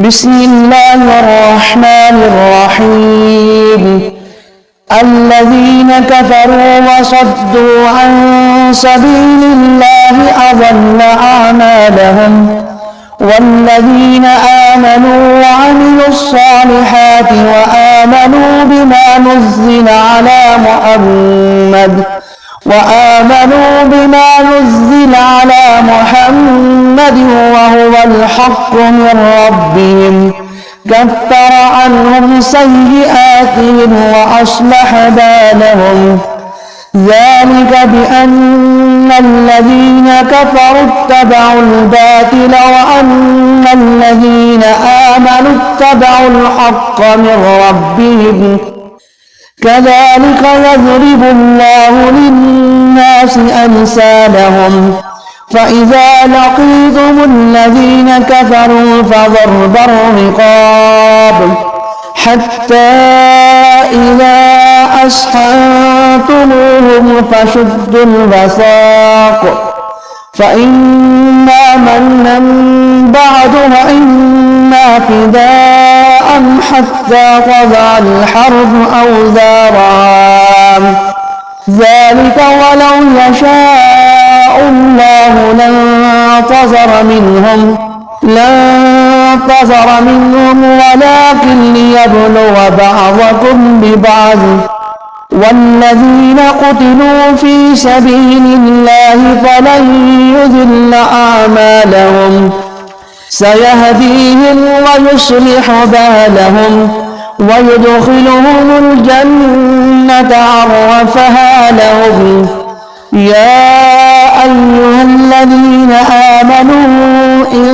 بسم الله الرحمن الرحيم. الذين كفروا وصدوا عن سبيل الله أضل أعمالهم، والذين آمنوا وعملوا الصالحات وآمنوا بما نزل على محمد وهو الحق من ربهم كفر عنهم سيئاتهم وأصلح بالهم. ذلك بأن الذين كفروا اتبعوا الباطل وأن الذين آمنوا اتبعوا الحق من ربهم. كذلك يضرب الله للناس أمثالهم. فإذا لقيتم الذين كفروا فضرب الرقاب حتى إذا أسخنتموهم فشدوا الوثاق، فإما منا بعد وإما فداء حتى تضع الحرب أوزارها. ذلك ولو يشاء الله لانتصر منهم ولكن ليبلو بعضكم ببعض. والذين قتلوا في سبيل الله فلن يضل أعمالهم، سيهديهم ويصلح بالهم ويدخلهم الجنة عرفها لهم. يا أيها الذين آمنوا إن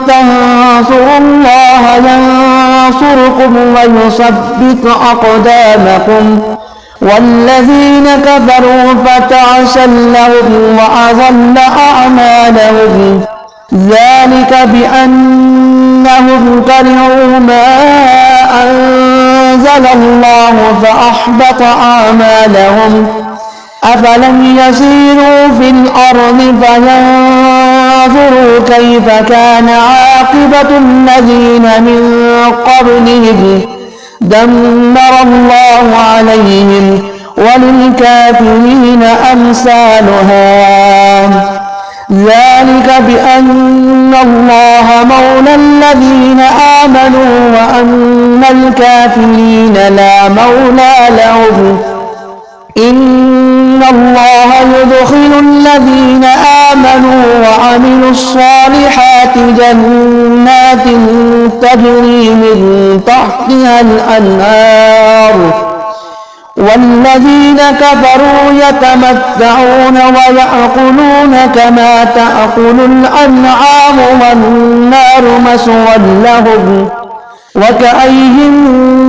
تنصروا الله ينصركم ويثبت أقدامكم. والذين كفروا فتعسا لهم وأضل أعمالهم. ذلك بأنهم كرهوا ما أنزل الله فأحبط أعمالهم. أفلم يسيروا في الأرض فينظروا كيف كان عاقبة الذين من قبلهم دمر الله عليهم وللكافرين أمثالها. ذلك بأن الله مولى الذين آمنوا وأن الكافرين لا مولى لهم. إن الله يدخل الذين آمنوا وعملوا الصالحات جنات تجري من تحتها الأنهار، والذين كفروا يتمتعون ويأكلون كما تأكل الأنعام والنار مثوى لهم. وكأين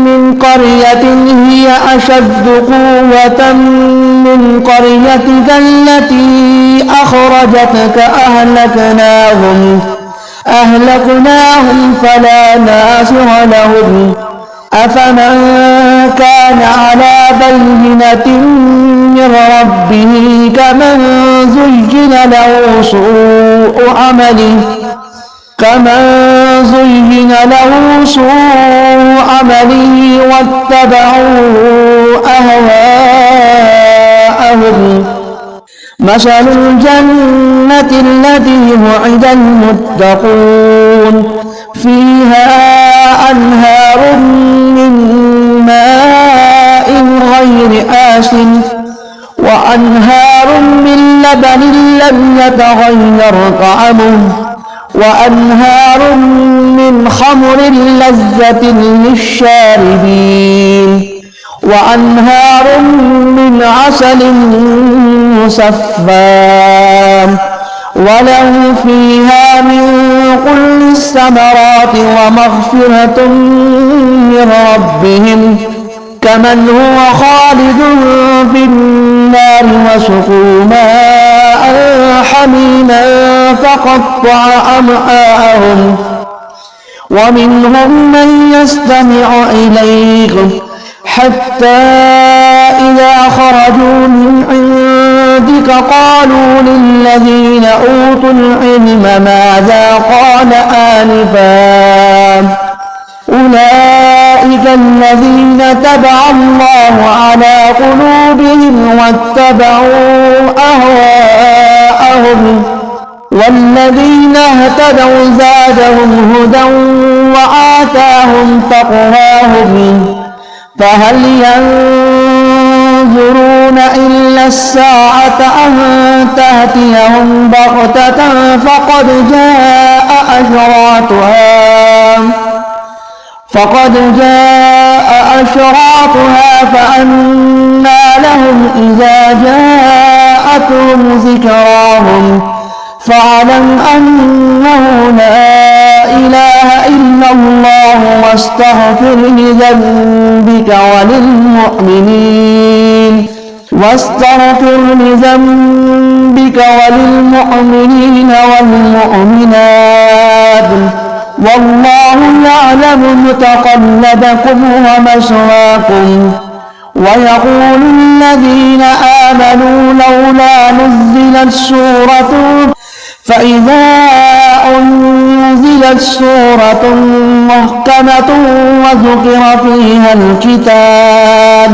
من قرية هي أشد قوة من قريتك التي أخرجتك أهلكناهم فلا ناصر لهم. أفمن كان على بينة من ربه كمن زين له سوء عمله واتبعوا أهواءهم. مثل الجنة التي وعد المتقون فيها أنهار من ماء غير آسن وأنهار من لبن لم يتغير طعمه وأنهار من خمر لذة للشاربين وأنهار من عسل مصفى وله فيها من كل الثمرات ومغفرة من ربهم كمن هو خالد في النار وسقوا ماء حميما فقطع أمعاءهم. ومنهم من يستمع إليك حتى إذا خرجوا من عندك قالوا للذين أوتوا العلم ماذا قال آنفا الذين تبع الله على قلوبهم واتبعوا أهواءهم والذين اهتدوا زادهم هدى وآتاهم تقواهم فهل ينظرون إلا الساعة أن تأتيهم بغتة فقد جاء أشراطها فأنى لهم إذا جاءتهم ذكراهم فاعلم أنه لا إله إلا الله واستغفر لذنبك وللمؤمنين والمؤمنات والله يعلم متقلبكم ومثواكم. ويقول الذين آمنوا لولا نزلت سورة فإذا أنزلت سورة محكمة وذكر فيها القتال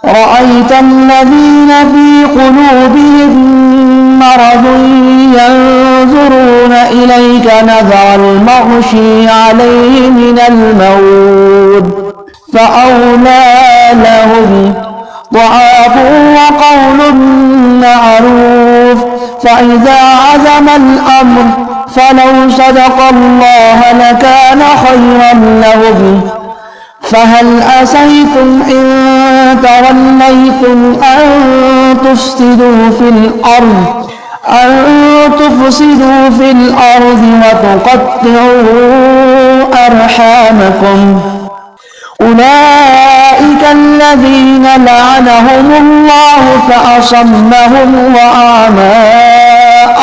رأيت الذين في قلوبهم مرض ينظرون إليك نظر المغشي عليه من الموت فأولى لهم ضعاف وقول معروف فإذا عزم الأمر فلو صدق الله لكان خيرا لهم. فهل أسيتم إن توليتم أن تفسدوا في الأرض وتقطعوا أرحامكم أولئك الذين لعنهم الله فأصمهم وأعمى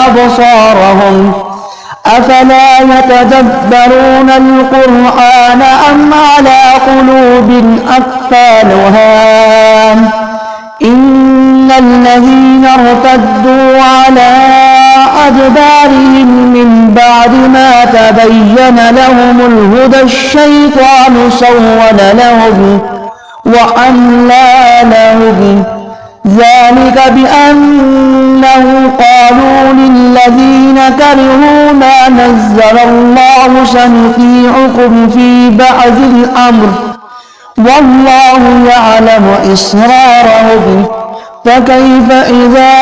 أبصارهم أفلا يتدبرون القرآن أم على قلوب أقفالها إن الذين ارتدوا على أدبارهم من بعد ما تبين لهم الهدى الشيطان سول لهم وأملى لهم ذلك بأنه قالوا للذين كرهوا ما نزل الله سنطيعكم في بعض الأمر والله يعلم إسرارهم فكيف إذا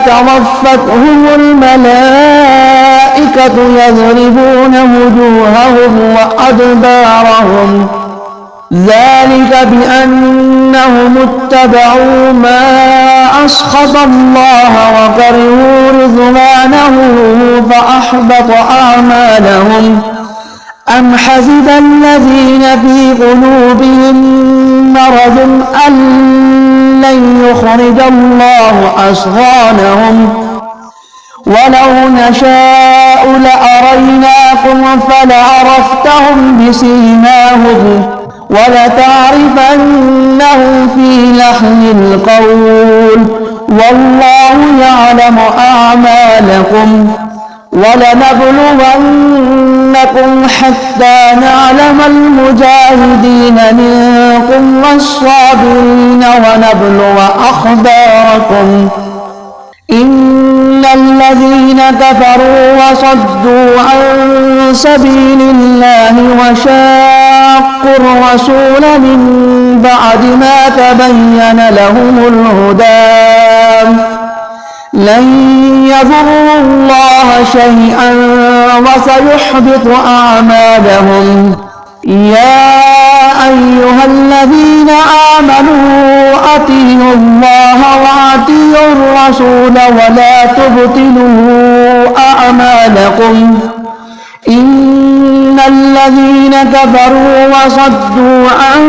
توفتهم الملائكة يضربون وجوههم وأدبارهم ذلك بأنهم اتبعوا ما أسخط الله وكرهوا رضوانه فأحبط أعمالهم. أم حسب الذين في قلوبهم مرض أن لن يخرج الله أضغانهم ولو نشاء لأريناكم فلعرفتهم بسيماهم ولتعرفنهم في لحن القول والله يعلم أعمالكم ولنبلونكم حتى نعلم المجاهدين منكم والصابرين ونبلو أخباركم. إن الذين كفروا وصدوا عن سبيل الله وشاقوا الرسول من بعد ما تبين لهم الهدى لن يضروا الله شيئا وسيحبط أعمالهم. يا أيها الذين آمنوا أطيعوا الله وأطيعوا الرسول ولا تبطلوا أعمالكم. إن الذين كفروا وصدوا عن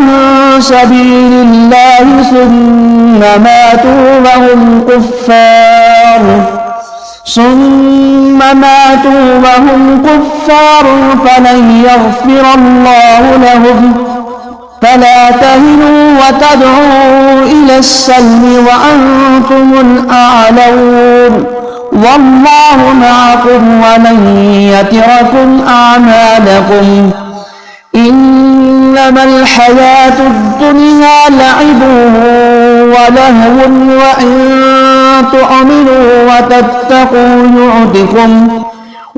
سبيل الله ثم ماتوا وهم كفار فلن يغفر الله لهم. فلا تهنوا وتدعوا إلى السلم وأنتم الأعلون والله معكم ولن يتركم أعمالكم. إن إنما الحياة الدنيا لعب ولهو وإن تؤمنوا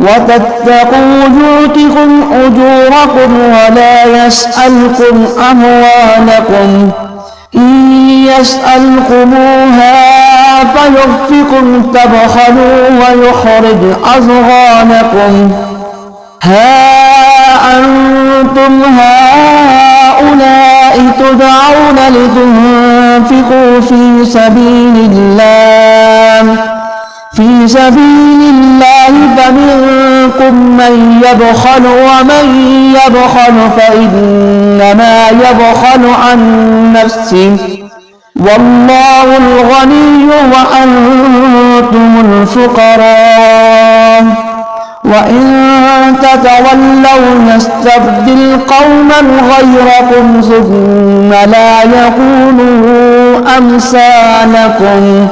وتتقوا يؤتكم أجوركم ولا يسألكم أموالكم إن يسألكموها فيغفكم تبخلوا ويخرج أضغانكم ها أنتم هؤلاء تدعون لتنفقوا في سبيل الله فمنكم من يبخل ومن يبخل فإنما يبخل عن نفسه والله الغني وأنتم الفقراء وإن تتولوا يستبدل قوما غيركم ثم لا يكونوا أمثالكم